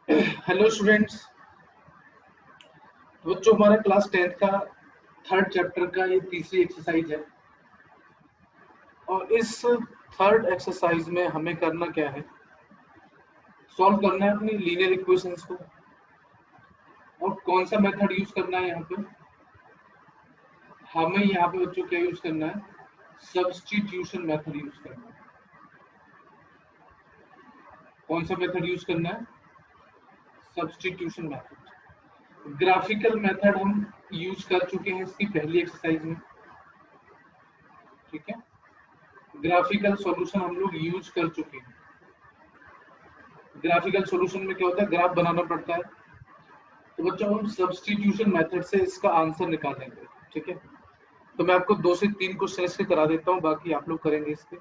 Hello students. तो जो हमारा क्लास 10th का थर्ड चैप्टर का ये तीसरी एक्सरसाइज है और इस थर्ड एक्सरसाइज में हमें करना क्या है, सॉल्व करना है अपनी लीनियर इक्वेशंस को। और कौन सा मेथड यूज करना है यहाँ पे, हमें यहाँ पे बच्चों क्या यूज करना है, सब्स्टिट्यूशन मेथड यूज करना है। कौन सा मेथड यूज करना है, सब्स्टिट्यूशन मेथड। ग्राफिकल मेथड हम यूज कर चुके हैं इसकी पहली एक्सरसाइज में, ठीक है। ग्राफिकल सॉल्यूशन हम लोग यूज कर चुके हैं। ग्राफिकल सॉल्यूशन में क्या होता है, ग्राफ बनाना पड़ता है। तो बच्चों हम सब्स्टिट्यूशन मेथड से इसका आंसर निकालेंगे, ठीक है। तो मैं आपको 2 से 3 क्वेश्चन इसके करा देता हूँ, बाकी आप लोग करेंगे इसके।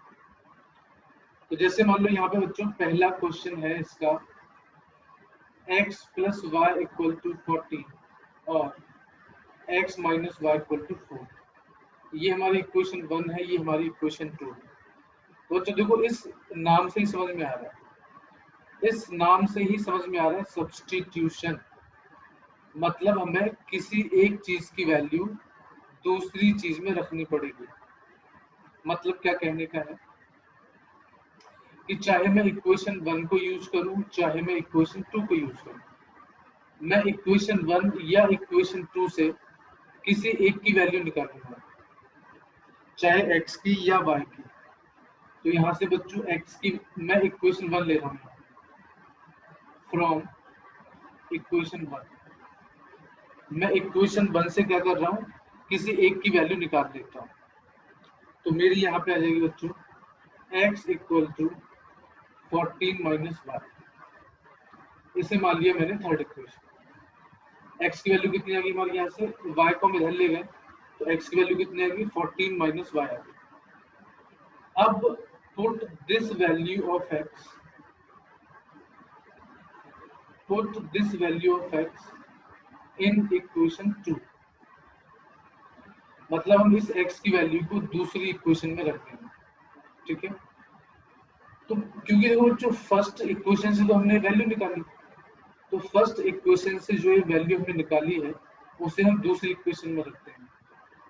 तो जैसे मान लो यहाँ पे बच्चों पहला क्वेश्चन है इसका, x plus y equal to 40 और x minus y equal to 4। ये हमारी इक्वेशन 1 है, ये हमारी इक्वेशन 2 है। तो बच्चों देखो इस नाम से ही समझ में आ रहा है, इस नाम से ही समझ में आ रहा है सब्स्टिट्यूशन मतलब हमें किसी एक चीज की वैल्यू दूसरी चीज में रखनी पड़ेगी। मतलब क्या कहने का है कि चाहे मैं इक्वेशन 1 को यूज करूं, चाहे मैं इक्वेशन 2 को यूज करूं, मैं इक्वेशन 1 या इक्वेशन 2 से किसी एक की वैल्यू निकालूंगा, चाहे x की या y की। तो यहाँ से बच्चों x की मैं इक्वेशन 1 ले रहा हूँ, फ्रॉम इक्वेशन 1 मैं इक्वेशन 1 से क्या कर रहा हूँ, किसी एक की वैल्यू निकाल देता हूँ। तो मेरी यहाँ पे आ जाएगी बच्चों x equal to 14 minus y. इसे मान लिया मैंने थर्ड इक्वेशन। x की वैल्यू कितनी आ गई हमारे यहाँ से, y को हम इधर ले गए तो x की वैल्यू कितनी आ गई, 14 माइनस वाई आ गई। अब put this value of x, put this value of x in equation 2। मतलब हम इस x की वैल्यू को दूसरी इक्वेशन में रख देंगे, ठीक है। तो क्योंकि देखो जो फर्स्ट इक्वेशन से तो हमने वैल्यू निकाली, तो फर्स्ट इक्वेशन से जो ये वैल्यू हमने निकाली है उसे हम दूसरी इक्वेशन में रखते हैं।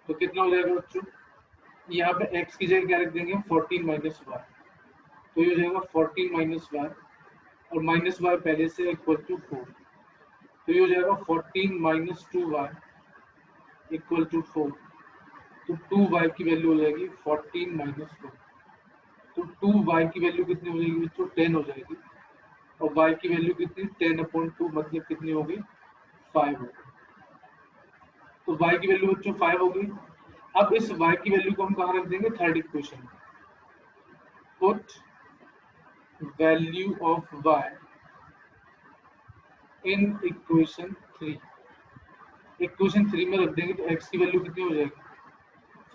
तो कितना हो जाएगा बच्चों, यहाँ पे x की जगह क्या रख देंगे, 14 माइनस वाई। तो ये हो जाएगा 14 माइनस वाई और माइनस वाई पहले से इक्वल टू 4। तो ये हो जाएगा 14 माइनस 2y इक्वल टू 4। तो 2y की वैल्यू हो जाएगी 14 माइनस 4। तो 2y की वैल्यू कितनी हो जाएगी बच्चों, 10 हो जाएगी। और y की वैल्यू कितनी, 10/2 मतलब कितनी होगी, 5 होगी। तो y की वैल्यू बच्चों 5 होगी। अब इस y की वैल्यू को हम कहाँ रख देंगे, थर्ड इक्वेशन में। Put value of y in equation 3। Equation 3 में रख देंगे तो x की वैल्यू कितनी हो जाएगी,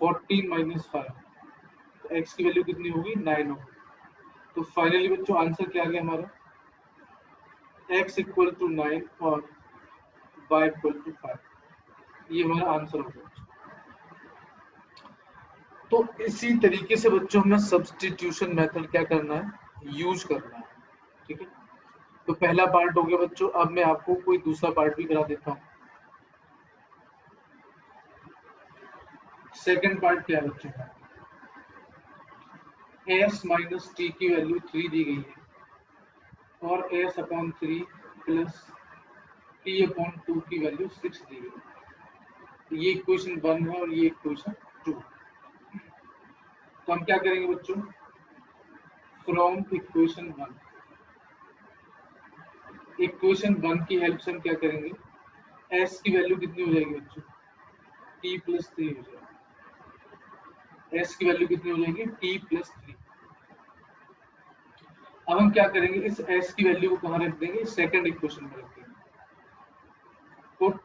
14 माइनस 5। तो x की वैल्यू कितनी होगी, 9 होगी। तो फाइनली बच्चों आंसर क्या आ गया हमारा, x इक्वल टू 9 और y इक्वल टू 5। ये हमारा आंसर हो गया। तो इसी तरीके से बच्चों हमें सब्स्टिट्यूशन मेथड क्या करना है, यूज करना है, ठीक है। तो पहला पार्ट हो गया बच्चों। अब मैं आपको कोई दूसरा पार्ट भी करा देता हूँ। सेकंड पार्ट क्या है बच्चों, s माइनस टी की वैल्यू 3 दी गई है और s upon 3 plus t upon 2 की वैल्यू 6 दी गई है। ये इक्वेशन 1 है और ये इक्वेशन 2। तो हम क्या करेंगे बच्चों, फ्रॉम इक्वेशन 1, इक्वेशन 1 की हेल्प से हम क्या करेंगे, s की वैल्यू कितनी हो जाएगी बच्चों, t प्लस 3 हो जाएगी। s की वैल्यू कितनी हो जाएगी, t प्लस 3। अब हम क्या करेंगे, इस s की वैल्यू को कहाँ रख देंगे, सेकंड इक्वेशन में रख देंगे। Put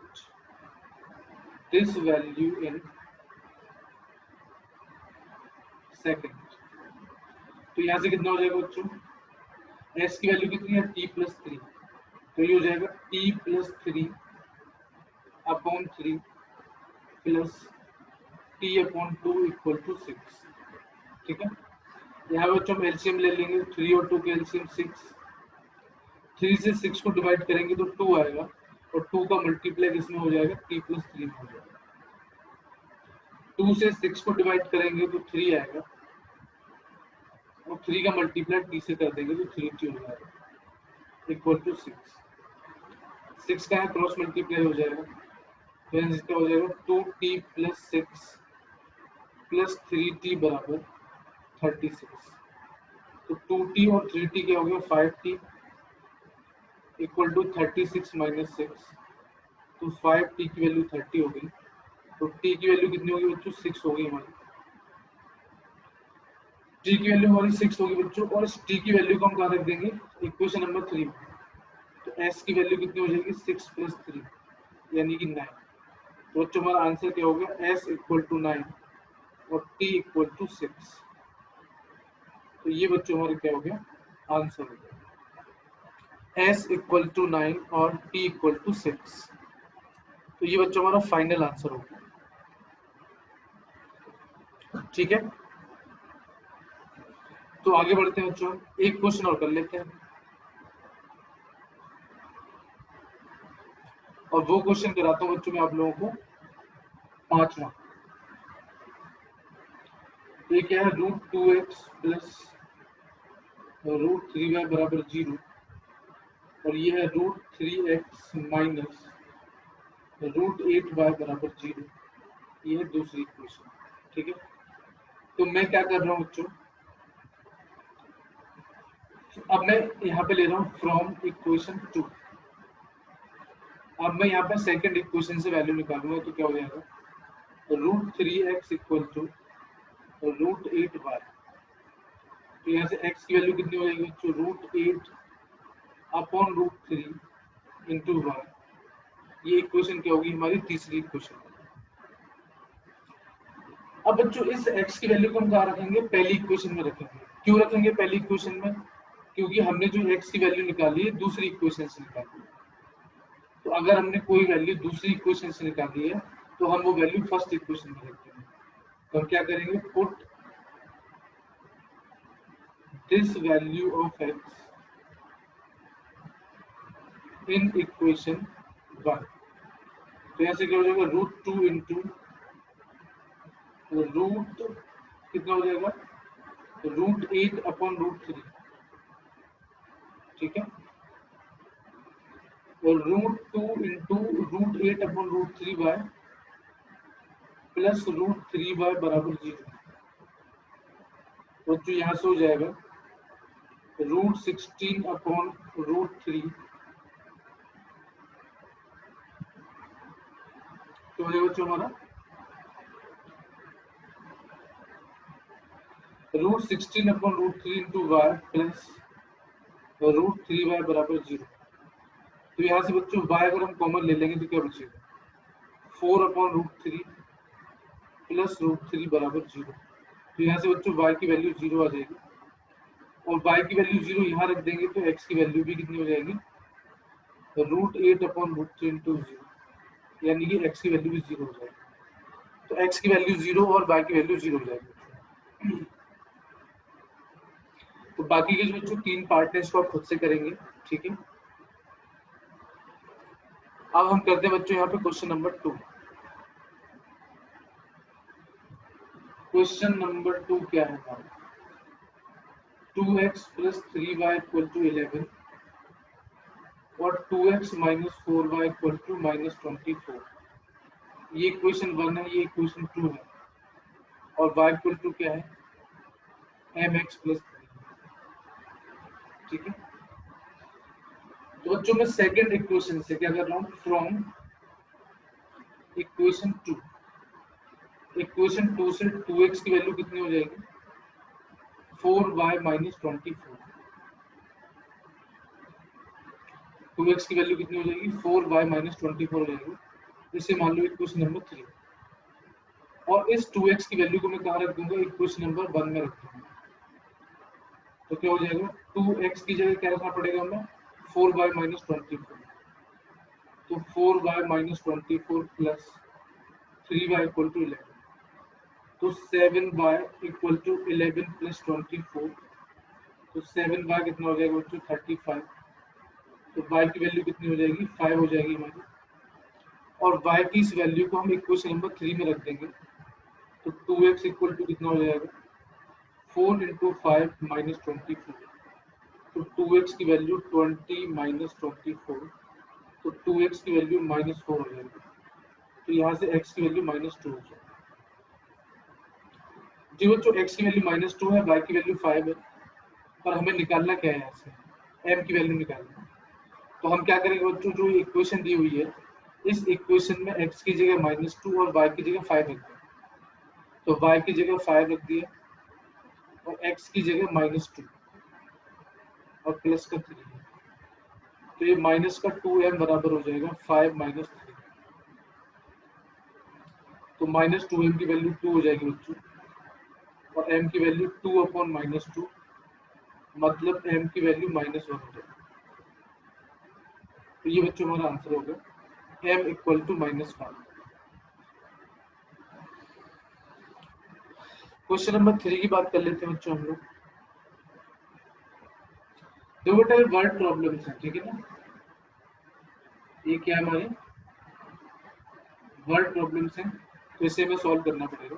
this value in second. तो यहाँ से कितना हो जाएगा बच्चों, s की वैल्यू कितनी है, t प्लस 3। तो ये हो जाएगा t plus 3 upon 3 plus t upon 2 equal to 6, ठीक है। यहाँ बच्चों हम एलसीएम ले लेंगे, 3 और 2 के एलसीएम 6। 3 से 6 को डिवाइड करेंगे तो 2 आएगा, और 2 का मल्टीप्लाई किसमें हो जाएगा, t प्लस 3 में हो जाएगा। 2 से 6 को डिवाइड करेंगे तो 3 आएगा, और 3 का मल्टीप्लाई t से कर देंगे तो 3t हो जाएगा, इक्वल टू 6। 6 का क्रॉस मल्टीप्लाई हो जाएगा, तो इसका हो जाएगा 2t प्लस 6 प्लस 3t बराबर 36। तो 2t और 3t क्या हो गया, 5t इक्वल टू 36 माइनस 6, तो 5t की वैल्यू 30 हो गई। तो t की वैल्यू कितनी होगी बच्चों, 6 होगी हमारी। t की वैल्यू हमारी 6 होगी बच्चों, और इस t की वैल्यू को हम कहाँ रख देंगे, इक्वेशन नंबर 3 में। तो s की वैल्यू कितनी हो जाएगी, 6 प्लस 3 यानी कि 9। तो बच्चों हमारा आंसर क्या हो गया, s इक्वल टू 9 और t इक्वल टू 6। तो ये बच्चों हमारे क्या हो गया, आंसर हो गया s इक्वल टू 9 और t इक्वल टू 6। तो ये बच्चों हमारा फाइनल आंसर हो गया। ठीक है, तो आगे बढ़ते हैं बच्चों, एक क्वेश्चन और कर लेते हैं, और वो क्वेश्चन कराता हूँ बच्चों मैं आप लोगों को, 5वां। ये क्या है, √2x प्लस √3y बराबर 0, और ये है √3x माइनस √8y बराबर 0। ये है दूसरी इक्वेशन। ठीक है, तो मैं क्या कर रहा हूँ बच्चों, अब मैं यहाँ पे ले रहा हूँ फ्रॉम इक्वेशन 2। अब मैं यहाँ पे सेकंड इक्वेशन से वैल्यू निकालूंगा, तो क्या हो जाएगा, √3x इक्वल टू √8y। तो यहाँ से x की वैल्यू कितनी हो जाएगी बच्चों, √8 अपॉन √3 इंटू y। ये इक्वेशन क्या होगी, हमारी तीसरी इक्वेशन। अब बच्चों इस x की वैल्यू को हम कहाँ रखेंगे, पहली इक्वेशन में रखेंगे। क्यों रखेंगे पहली इक्वेशन में, क्योंकि हमने जो x की वैल्यू निकाली है दूसरी इक्वेशन से निकाली है। तो अगर हमने कोई वैल्यू दूसरी इक्वेशन से निकाली है तो हम वो वैल्यू फर्स्ट इक्वेशन में रखते हैं। तो हम क्या करेंगे, put this value of x in equation 1। तो यहाँ से क्या हो जाएगा, √2 इंटू रूट कितना हो जाएगा, √8 अपॉन √3। ठीक है, और √2 into √8 upon √3y plus √3y बराबर 0। तो जो यहाँ से हो जाएगा √16 अपॉन √3, तो हो जाएगा जो हमारा √16 upon √3 into Y plus √3y बराबर 0। तो यहाँ से बच्चों y अगर हम कॉमन ले लेंगे तो क्या बचेगा, 4 अपॉन √3 प्लस √3 बराबर 0। तो यहाँ से बच्चों y की वैल्यू 0 आ जाएगी, और y की वैल्यू 0 यहाँ रख देंगे तो x की वैल्यू भी कितनी हो जाएगी, √8 अपॉन √3 इंटू 0, यानी कि x की वैल्यू भी 0 हो जाएगी। तो x की वैल्यू 0 और y की वैल्यू 0 हो जाएगी। तो बाकी के जो बच्चों 3 पार्ट है इसको आप खुद से करेंगे। ठीक है, अब हम करते हैं बच्चों यहाँ पे क्वेश्चन नंबर 2। क्वेश्चन नंबर 2 क्या है हमारा, 2x plus 3y equal to 11 और 2x minus 4y equal to minus 24। ये इक्वेशन 1 है, ये इक्वेशन 2 है, और y इक्वल टू क्या है, mx प्लस 3। ठीक है, तो बच्चों मैं सेकंड इक्वेशन से क्या कर रहा हूँ, फ्रॉम इक्वेशन 2। इक्वेशन 2 से 2x की वैल्यू कितनी हो जाएगी, 4y माइनस 24। 2x की वैल्यू कितनी हो जाएगी, 4y माइनस 24 हो जाएगी। इसे मान लो इक्वेशन नंबर 3, और इस 2x की वैल्यू को मैं कहाँ रख दूंगा, इक्वेशन नंबर 1 में रख दूंगा। तो क्या हो जाएगा, 2x की जगह क्या रखना पड़ेगा हमें, 4y माइनस 24। तो 4y minus 24 plus 3y equal to 11। तो 7y इक्वल टू 11 प्लस 24। तो 7y कितना हो जाएगा बच्चों, 35। तो y की वैल्यू कितनी हो जाएगी 5 हो जाएगी हमारी, और y की इस वैल्यू को हम इक्वेशन नंबर 3 में रख देंगे। तो 2x इक्वल टू कितना हो जाएगा 4 इंटू 5 माइनस 24। तो 2x की वैल्यू 20 माइनस 24, तो 2x की वैल्यू माइनस 4 हो जाएगी। तो यहाँ से x की वैल्यू माइनस 2 हो जाएगी। जी बच्चों x की वैल्यू माइनस 2 है, y की वैल्यू 5 है, पर हमें निकालना क्या है यहाँ से m की वैल्यू निकालना है। तो हम क्या करेंगे बच्चों, जो इक्वेशन दी हुई है इस इक्वेशन में x की जगह माइनस 2 और y की जगह 5 रख दें। तो y की जगह 5 रख दिया और x की जगह माइनस 2 और प्लस का 3, तो ये माइनस का 2m बराबर हो जाएगा 5 माइनस 3। तो माइनस 2m की वैल्यू 2 हो जाएगी बच्चों, और m की वैल्यू 2 अपॉन माइनस 2, मतलब m की वैल्यू माइनस 1 हो जाएगी। तो ये बच्चों हमारा आंसर हो गया m equal to minus 1। Question number 3 की बात कर लेते हैं बच्चों हम लोग। दो बेटा वर्ड प्रॉब्लम्स है, ठीक है ना, ये क्या है हमारे वर्ड प्रॉब्लम्स हैं, तो इसे हमें सॉल्व करना पड़ेगा।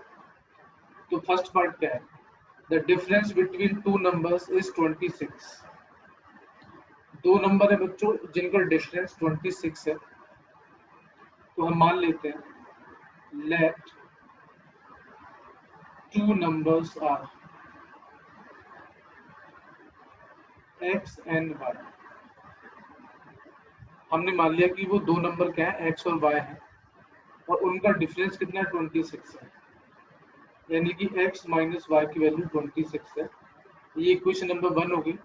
तो फर्स्ट पार्ट क्या है, the difference between two numbers is 26। दो नंबर है बच्चों जिनका डिफरेंस 26 है। तो हम मान लेते हैं let two numbers are x and y। हमने मान लिया कि वो दो नंबर क्या है x और y है, और उनका डिफरेंस कितना है 26 है, यानी कि x माइनस वाई की वैल्यू 26 है। ये इक्वेशन नंबर 1 होगी।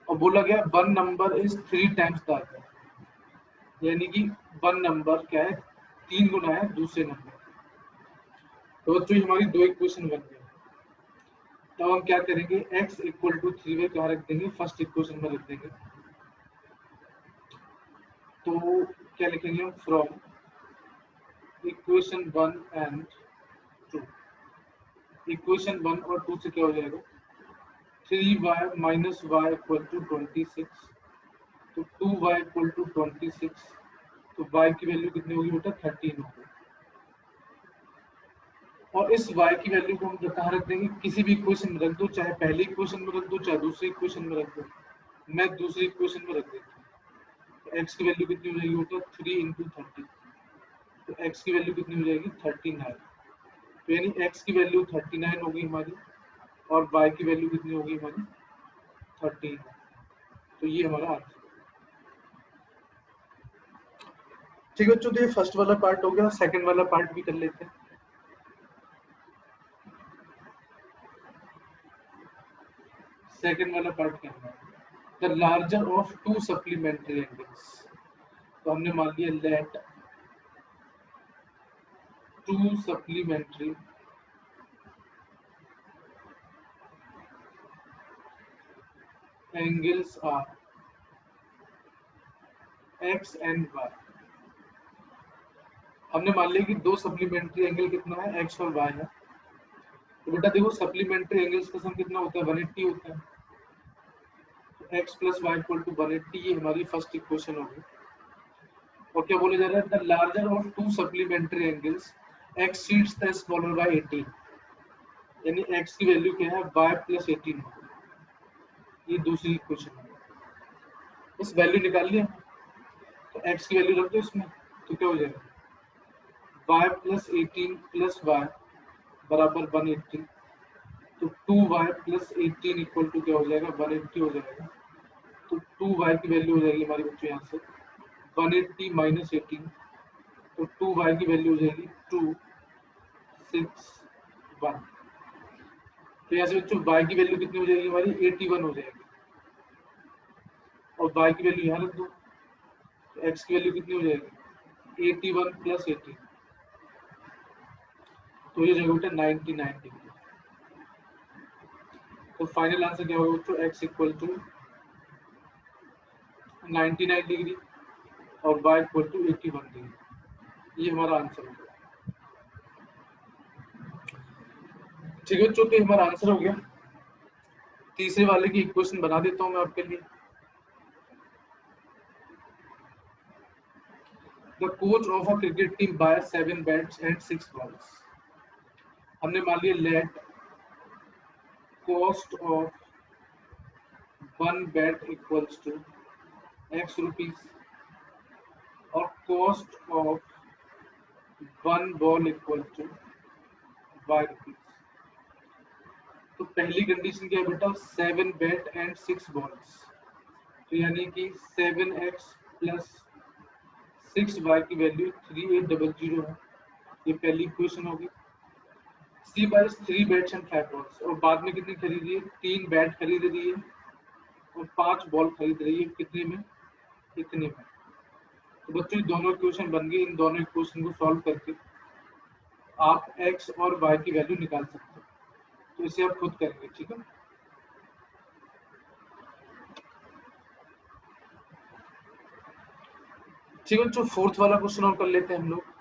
और बोला गया one number is 3 times the other, यानी कि वन नंबर क्या है 3 गुना है दूसरे नंबर। तो बच्चों हमारी दो इक्वेशन बन गई। तब हम क्या करेंगे x इक्वल टू 3 में कहाँ रख देंगे, फर्स्ट इक्वेशन में रख देंगे। तो क्या लिखेंगे हम, फ्रॉम इक्वेशन 1 एंड 2। इक्वेशन 1 और 2 से क्या हो जाएगा 3y minus y equal to 26। तो 2y इक्वल टू 26, तो y की वैल्यू कितनी होगी बेटा 13 होगी। और इस y की वैल्यू को हम कहाँ रख देंगे, किसी भी इक्वेशन में रख दो, चाहे पहली इक्वेशन में रख दो चाहे दूसरी इक्वेशन में रख दो। मैं दूसरी इक्वेशन में रख देता हूँ। तो x की वैल्यू कितनी हो जाएगी बेटा 3 इंटू 30। तो x की वैल्यू कितनी हो जाएगी 39। तो यानी x की वैल्यू 39 होगी हमारी, और y की वैल्यू कितनी होगी हमारी 13। तो ये हमारा आंसर। ठीक है बच्चों, तो ये फर्स्ट वाला पार्ट हो गया। सेकंड वाला पार्ट भी कर लेते हैं। सेकंड वाला पार्ट क्या है, the larger of two supplementary angles. तो हमने मान लिया let two supplementary angles are x and y। हमने मान लिया कि दो सप्लीमेंट्री एंगल कितना है x और y है। तो बेटा देखो सप्लीमेंट्री एंगल्स का सम कितना होता है 180 होता है। तो x plus y equal to 180, ये हमारी फर्स्ट इक्वेशन होगी। और क्या बोला जा रहा है, the larger of two supplementary angles exceeds the smaller by 18, यानी x की वैल्यू क्या है y प्लस 18 होगी। ये दूसरी इक्वेशन है। इस वैल्यू निकाल लिया, तो x की वैल्यू रख दो इसमें, तो क्या हो जाएगा y प्लस 18 प्लस y बराबर 180। तो 2y प्लस 18 इक्वल टू क्या हो जाएगा 180 हो जाएगा। तो 2y की वैल्यू हो जाएगी हमारे बच्चों यहाँ से 180 माइनस 18। तो 2y की वैल्यू हो जाएगी 261। तो यहाँ से बच्चों y की वैल्यू कितनी हो जाएगी हमारी 81 हो जाएगी, और y की वैल्यू यहाँ रख दो। तो x की वैल्यू कितनी हो जाएगी 81 प्लस 18, तो ये जगह बेटा 99 डिग्री। तो फाइनल आंसर क्या होगा बच्चों, x इक्वल टू 99 डिग्री और y इक्वल टू 81 डिग्री। ये हमारा आंसर होगा। ठीक है बच्चों, तो हमारा आंसर हो गया। तीसरे वाले की इक्वेशन बना देता हूं मैं आपके लिए। The coach of a cricket team buy 7 bats and 6 balls. हमने मान लिया let cost of 1 bat equals to x rupees और cost of 1 ball equal to y rupees. तो पहली कंडीशन क्या है बेटा, 7 बैट एंड 6 बॉल्स, तो यानी कि 7x प्लस 6y की वैल्यू 3800 है, ये पहली इक्वेशन होगी। सी बाय 3 बैट्स एंड 5 बॉल्स, और बाद में कितनी खरीदी है, 3 बैट खरीद रही है और 5 बॉल खरीद रही है, कितने में, इतने में। तो बच्चों दोनों इक्वेशन बन गई, इन दोनों इक्वेशन को सॉल्व करके आप x और y की वैल्यू निकाल सकते हो, तो इसे आप खुद करेंगे, ठीक है। ठीक है, जो फोर्थ वाला क्वेश्चन और कर लेते हैं हम लोग।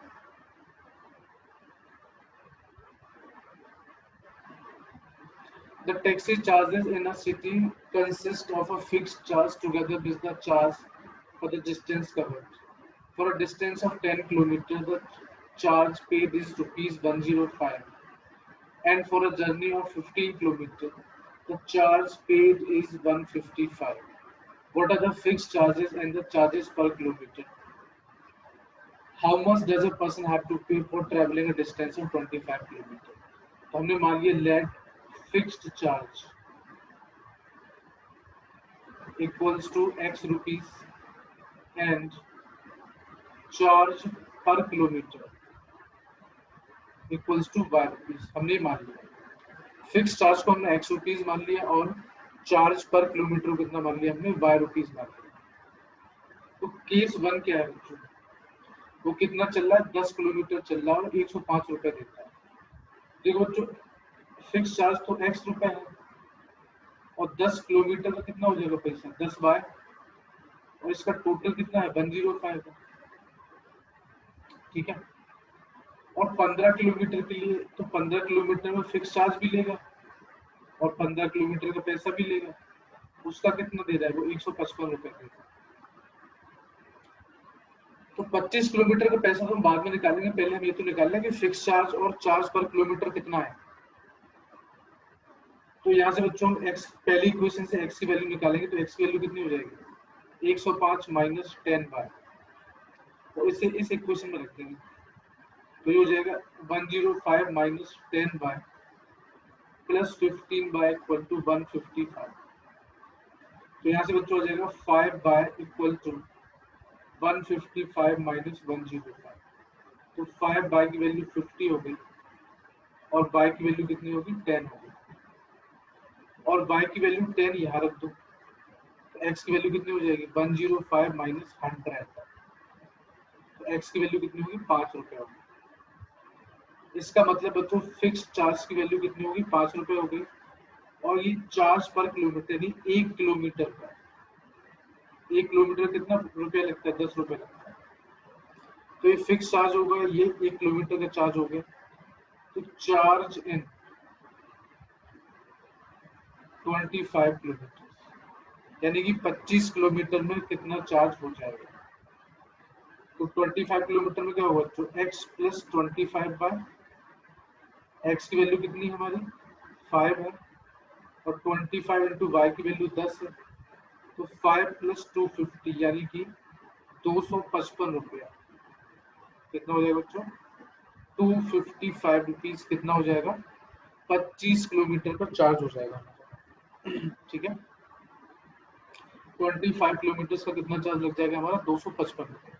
The taxi charges in a city consist of a fixed charge together with the charge for the distance covered. For a distance of 10 km, the charge paid is rupees 105, and for a journey of 15 km, the charge paid is 155. What are the fixed charges and the charges per kilometer? How much does a person have to pay for traveling a distance of 25 km? तो हमने मान लिया let fixed charge equals to x rupees and charge per kilometer equals to y rupees। हमने मान लिया fix charge को हमने x rupees मान लिया और चार्ज पर किलोमीटर कितना मान लिया हमने y रुपीज मान लिया। तो केस 1 क्या है बच्चों, वो कितना चल रहा है, 10 किलोमीटर चल रहा है और 105 रुपए देता है। देखो बच्चों फिक्स चार्ज तो x रुपए है और 10 किलोमीटर का कितना हो जाएगा पैसा, 10 बाय, और इसका टोटल कितना है 105 है, ठीक है। और 15 किलोमीटर के लिए तो 15 किलोमीटर में फिक्स चार्ज भी लेगा और 15 किलोमीटर का पैसा भी लेगा, उसका कितना दे रहा है वो 155 रुपए देगा। तो 25 किलोमीटर का पैसा तो हम बाद में निकालेंगे, पहले हम ये तो निकाल लें कि फिक्स चार्ज और चार्ज पर किलोमीटर कितना है। तो यहाँ से बच्चों हम x पहली इक्वेशन से x की वैल्यू निकालेंगे, तो x की वैल्यू कितनी हो जाएगी 105 माइनस 10 बाय, तो इसे इस इक्वेशन में रख देंगे, तो ये हो जाएगा 105 minus 10 y plus 15 y equal to 155। तो यहाँ से बच्चों हो जाएगा 5 बाय इक्वल टू 155 माइनस 105, तो 5 बाय की वैल्यू 50 हो गई और बाय की वैल्यू कितनी होगी 10 होगी, और y की वैल्यू 10 यहाँ रख दो, तो x की वैल्यू कितनी हो जाएगी 105 माइनस 100, तो x की वैल्यू कितनी होगी 5 रुपए होगी। इसका मतलब बच्चों फिक्स चार्ज की वैल्यू कितनी होगी 5 रुपए हो गई, और ये चार्ज पर किलोमीटर यानी 1 किलोमीटर का, 1 किलोमीटर कितना रुपया लगता है 10 रुपए लगता है, तो ये फिक्स चार्ज होगा, ये 1 किलोमीटर का चार्ज हो गया। तो चार्ज इन 25 किलोमीटर यानी कि 25 किलोमीटर में कितना चार्ज हो जाएगा, तो 25 किलोमीटर में क्या होगा, तो x प्लस 25 बाय x की वैल्यू कितनी है हमारी 5 है और 25 इंटू वाई की वैल्यू 10 है, तो 5 प्लस 250 यानी कि 255 रुपया कितना हो जाएगा बच्चों 255 रुपीज कितना हो जाएगा 25 किलोमीटर का चार्ज हो जाएगा, ठीक है। 25 किलोमीटर का कितना चार्ज लग जाएगा हमारा 255 रुपये।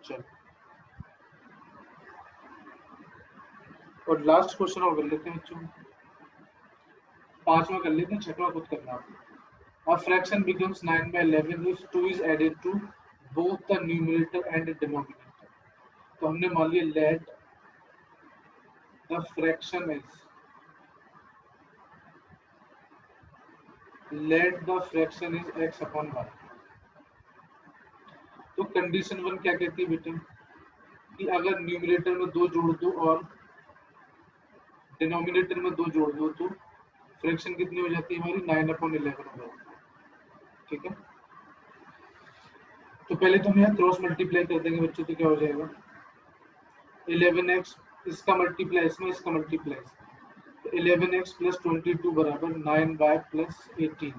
चलो और लास्ट क्वेश्चन और कर लेते हैं बच्चों, 5वां कर लेते हैं, 6वां खुद करना। A fraction becomes 9 by 11 if 2 is added to both the numerator and the denominator। तो हमने मान लिया let the fraction is x upon y। तो कंडीशन 1 क्या कहती है बेटे कि अगर न्यूमरेटर में 2 जोड़ दो और डिनोमिनेटर में 2 जोड़ दो तो फ्रैक्शन कितनी हो जाती है हमारी 9/11 हो जाती है, ठीक है। तो पहले तो हम यहाँ क्रॉस मल्टीप्लाई कर देंगे बच्चों, तो क्या हो जाएगा 11x इसका मल्टीप्लाई इसमें, इसका मल्टीप्लाई इसमें, तो 11x प्लस 22 बराबर 9y प्लस 18।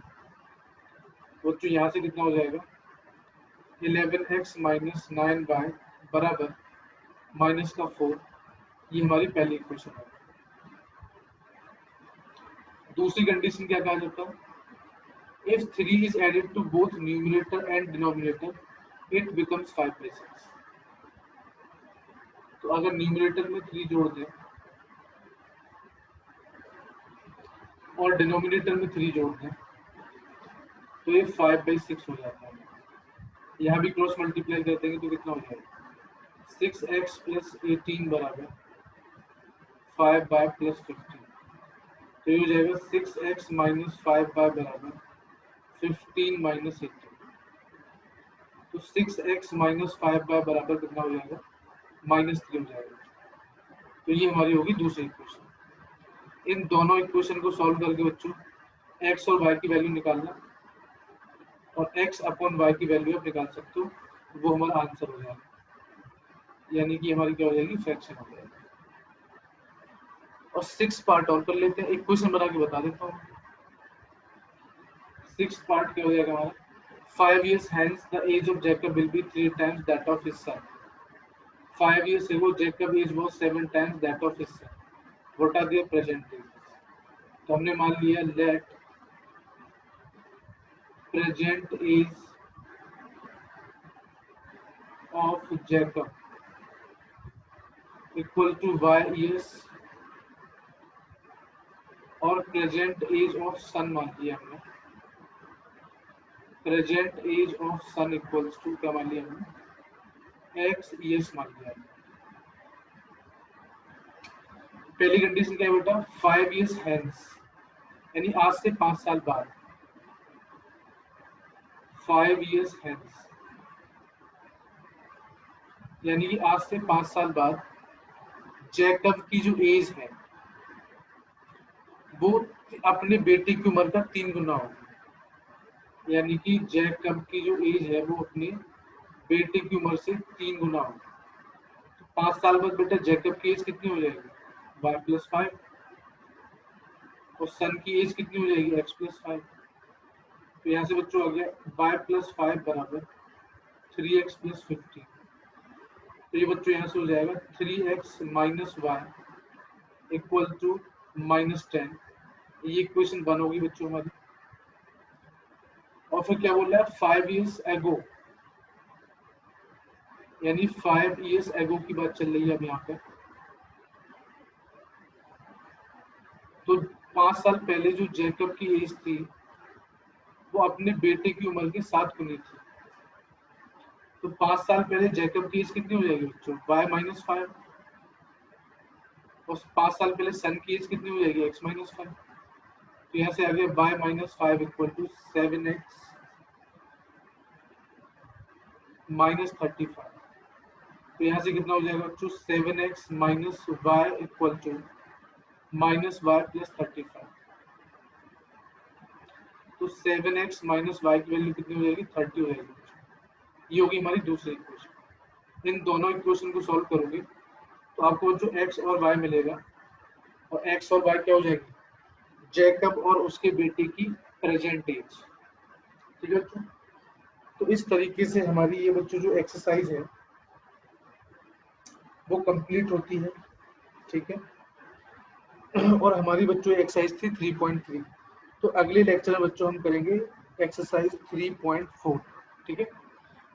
बच्चों यहाँ से कितना हो जाएगा 11x माइनस 9y बराबर माइनस का 4। ये हमारी पहली इक्वेशन है। दूसरी कंडीशन क्या कहा जाता है, if 3 is added to both numerator and denominator it becomes 5/6। तो अगर न्यूमरेटर में 3 जोड़ दें और डिनोमिनेटर में 3 जोड़ दें तो ये 5/6 हो जाता है। यहाँ भी क्रॉस मल्टीप्लाई कर देंगे तो कितना हो जाएगा 6x प्लस 18 बराबर 5y प्लस 15। तो ये हो जाएगा 6x माइनस 5y बराबर 15 माइनस 18। तो 6x माइनस 5y बराबर कितना हो जाएगा -3 हो जाएगा। तो ये हमारी होगी दूसरी इक्वेशन। इन दोनों इक्वेशन को सॉल्व करके बच्चों x और y की वैल्यू निकालना और x अपॉन y की वैल्यू आप निकाल सकते हो, वो हमारा आंसर हो जाएगा, यानी कि हमारी क्या हो जाएगी फ्रैक्शन हो जाएगी। और 6 पार्ट और कर लेते हैं, इक्वेशन बना के बता देता हूँ। 6 पार्ट क्या हो जाएगा हमारा 5 years hence the age of Jacob will be 3 times that of his son। 5 years ago Jacob age was 7 times that of his son। What are their present ages? तो हमने मान लिया let present age of Jacob equal to y years और present age of son मान लिया हमने, present age of son equals to क्या मान लिया हमने x years मान लिया। पहली कंडीशन क्या है बेटा 5 years hence, यानी आज से 5 साल बाद। 5 years hence यानी कि आज से 5 साल बाद जैकब की जो एज है वो अपने बेटे की उम्र का 3 गुना होगी, यानी कि जैकब की जो एज है वो अपने बेटे की उम्र से 3 गुना होगी। तो 5 साल बाद बेटा जैकब की एज कितनी हो जाएगी y प्लस 5 और सन की एज कितनी हो जाएगी x प्लस 5। तो यहाँ से बच्चों आ गया y प्लस 5 बराबर 3x प्लस 15। तो ये बच्चों यहाँ से हो जाएगा 3x minus y equal to -10। ये इक्वेशन 1 होगी बच्चों हमारी। और फिर क्या बोल रहा है 5 years ago, यानी 5 years ago की बात चल रही है अब यहाँ पे। तो 5 साल पहले जो जैकब की एज थी वो अपने बेटे की उम्र के 7 गुनी थी। तो 5 साल पहले जैकब की एज कितनी हो जाएगी बच्चों y माइनस 5 और 5 साल पहले सन की एज कितनी हो जाएगी x माइनस 5। तो यहाँ से आ गया y minus 5 equal to 7x minus 35। तो यहाँ से कितना हो जाएगा बच्चों 7x minus y equal to minus y plus 35। तो 7x माइनस वाई की वैल्यू कितनी हो जाएगी 30 हो जाएगी। ये होगी हमारी दूसरी इक्वेशन। इन दोनों इक्वेशन को सॉल्व करोगे तो आपको जो x और y मिलेगा और x और y क्या हो जाएगी जैकब और उसके बेटे की प्रेजेंट एज। ठीक है बच्चों, तो इस तरीके से हमारी ये बच्चों जो एक्सरसाइज है वो कंप्लीट होती है। ठीक है, और हमारी बच्चों एक्सरसाइज थी 3.3। तो अगले लेक्चर में बच्चों हम करेंगे एक्सरसाइज 3.4। ठीक है,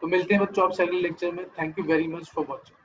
तो मिलते हैं बच्चों आपसे अगले लेक्चर में। Thank you very much for watching.